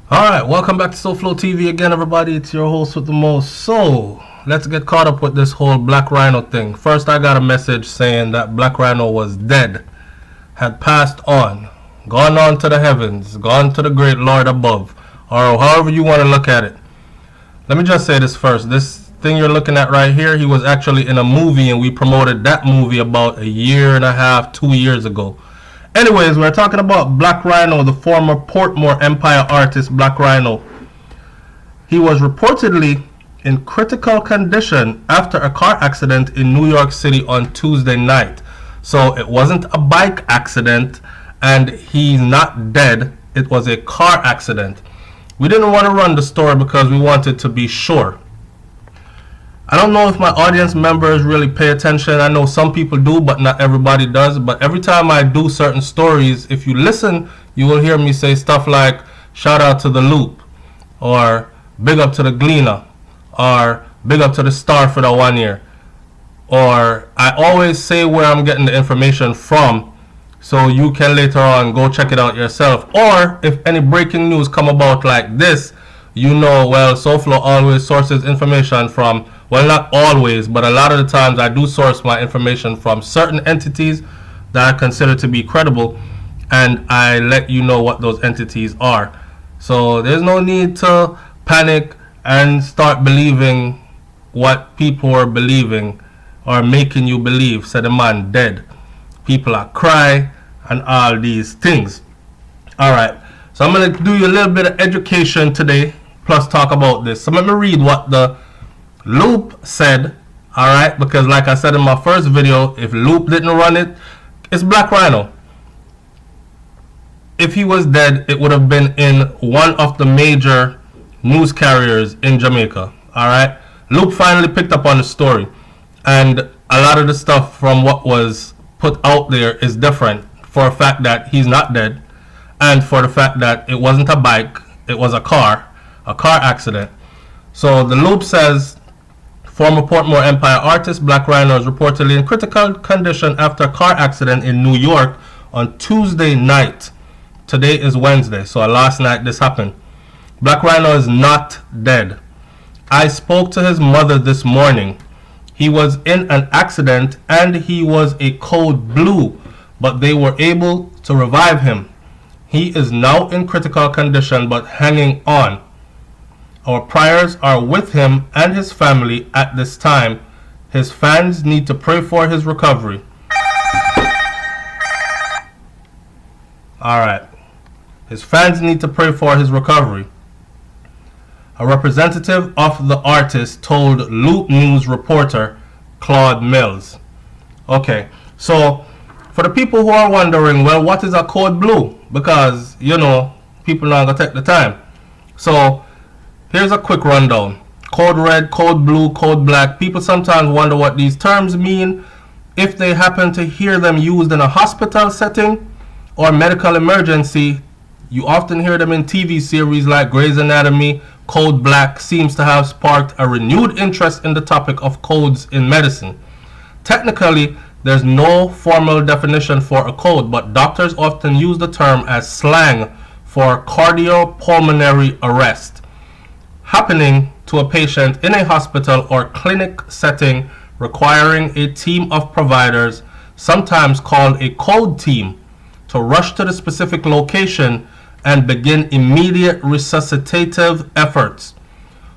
Alright, welcome back to SouFLoTV again, everybody. It's your host with the most. So, let's get caught up with this whole Black RYNO thing. First, I got a message saying that Black RYNO was dead, had passed on, gone on to the heavens, gone to the great Lord above, or however you want to look at it. Let me just say this first. This thing you're looking at right here, he was actually in a movie, and we promoted that movie about a year and a half, 2 years ago. Anyways, we're talking about Black RYNO, the former Portmore Empire artist Black RYNO. He was reportedly in critical condition after a car accident in New York City on Tuesday night. So it wasn't a bike accident, and he's not dead. It was a car accident. We didn't want to run the story because we wanted to be sure. I don't know if my audience members really pay attention. I know some people do, but not everybody does. But every time I do certain stories, if you listen, you will hear me say stuff like, shout out to the Loop, or big up to the Gleaner, or big up to the Star for the 1 year. Or I always say where I'm getting the information from, so you can later on go check it out yourself. Or if any breaking news come about like this, you know, well, SouFlo always sources information from, well, not always, but a lot of the times I do source my information from certain entities that I consider to be credible, and I let you know what those entities are. So there's no need to panic and start believing what people are believing or making you believe. Said the man dead. People are cry and all these things. Alright, so I'm going to do you a little bit of education today, plus talk about this. So let me read what the Loop said, alright, because like I said in my first video, if Loop didn't run it, it's Black RYNO. If he was dead, it would have been in one of the major news carriers in Jamaica, alright. Loop finally picked up on the story, and a lot of the stuff from what was put out there is different, for a fact that he's not dead, and for the fact that it wasn't a bike, it was a car accident. So the Loop says, former Portmore Empire artist Black RYNO is reportedly in critical condition after a car accident in New York on Tuesday night. Today is Wednesday, so last night this happened. Black RYNO is not dead. I spoke to his mother this morning. He was in an accident and he was a code blue, but they were able to revive him. He is now in critical condition but hanging on. Our prayers are with him and his family at this time. His fans need to pray for his recovery. Alright. His fans need to pray for his recovery. A representative of the artist told Loop News reporter Claude Mills. Okay, so for the people who are wondering, well, what is a code blue? Because, you know, people not going to take the time. So, here's a quick rundown. Code red, code blue, code black. People sometimes wonder what these terms mean. If they happen to hear them used in a hospital setting or medical emergency, you often hear them in TV series like Grey's Anatomy. Code black seems to have sparked a renewed interest in the topic of codes in medicine. Technically, there's no formal definition for a code, but doctors often use the term as slang for cardiopulmonary arrest happening to a patient in a hospital or clinic setting requiring a team of providers, sometimes called a code team, to rush to the specific location and begin immediate resuscitative efforts.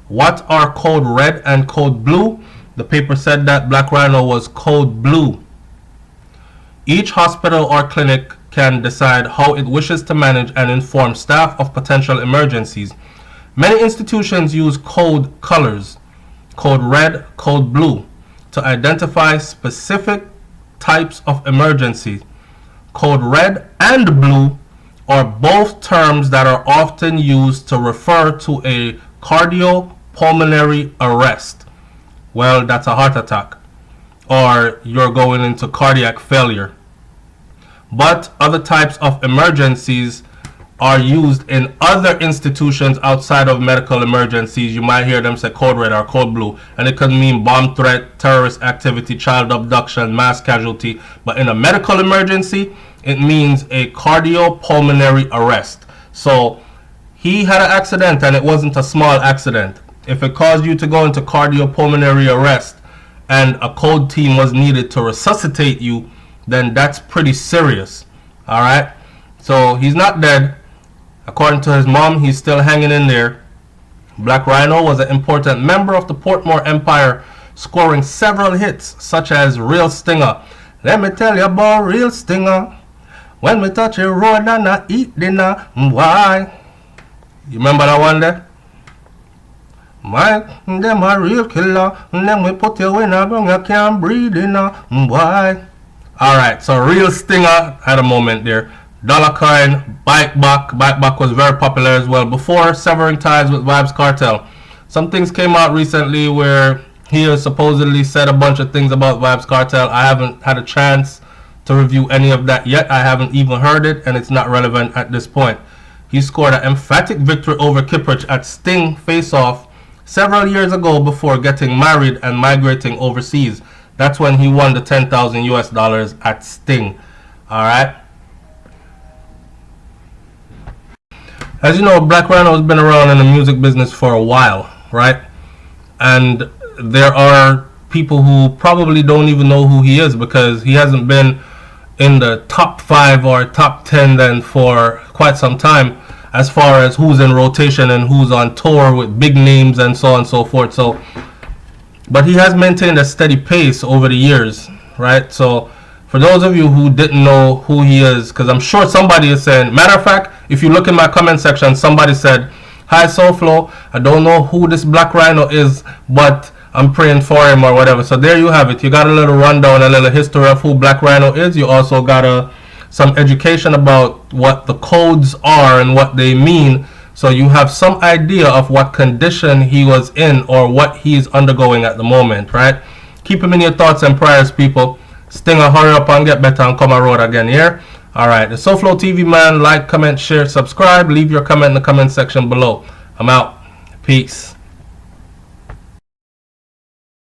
What are code red and code blue? The paper said that Black RYNO was code blue. Each hospital or clinic can decide how it wishes to manage and inform staff of potential emergencies. Many institutions use code colors, code red, code blue, to identify specific types of emergencies. Code red and blue are both terms that are often used to refer to a cardiopulmonary arrest. Well, that's a heart attack, or you're going into cardiac failure. But other types of emergencies are used in other institutions outside of medical emergencies. You might hear them say code red or code blue, and it could mean bomb threat, terrorist activity, child abduction, mass casualty. But in a medical emergency, it means a cardiopulmonary arrest. So he had an accident and it wasn't a small accident. If it caused you to go into cardiopulmonary arrest and a code team was needed to resuscitate you, then that's pretty serious. Alright? So he's not dead. According to his mom, he's still hanging in there. Black RYNO was an important member of the Portmore Empire, scoring several hits such as Real Stinger. Let me tell you about Real Stinger. When we touch a road and I eat dinner, why? You remember that one there? My, them a real killer. And then we put you in a gun, you can't breathe in a why? Alright, so Real Stinger had a moment there. Dollar Coin, Bike Back was very popular as well before severing ties with Vybz Kartel. Some things came out recently where he has supposedly said a bunch of things about Vybz Kartel. I haven't had a chance to review any of that yet. I haven't even heard it, and it's not relevant at this point. He scored an emphatic victory over Kiprich at Sting Face Off several years ago before getting married and migrating overseas. That's when he won the $10,000 at Sting. Alright. As you know, Black RYNO has been around in the music business for a while, right? And there are people who probably don't even know who he is because he hasn't been in the top 5 or top 10 then for quite some time as far as who's in rotation and who's on tour with big names and so on and so forth. So, but he has maintained a steady pace over the years, right? So for those of you who didn't know who he is, because I'm sure somebody is saying, matter of fact, if you look in my comment section, somebody said, hi SouFlo, I don't know who this Black RYNO is, but I'm praying for him or whatever. So there you have it. You got a little rundown, a little history of who Black RYNO is. You also got some education about what the codes are and what they mean. So you have some idea of what condition he was in or what he's undergoing at the moment, right? Keep him in your thoughts and prayers, people. Stinger, hurry up and get better and come on road again here. Alright, the SouFLoTV man, like, comment, share, subscribe. Leave your comment in the comment section below. I'm out. Peace.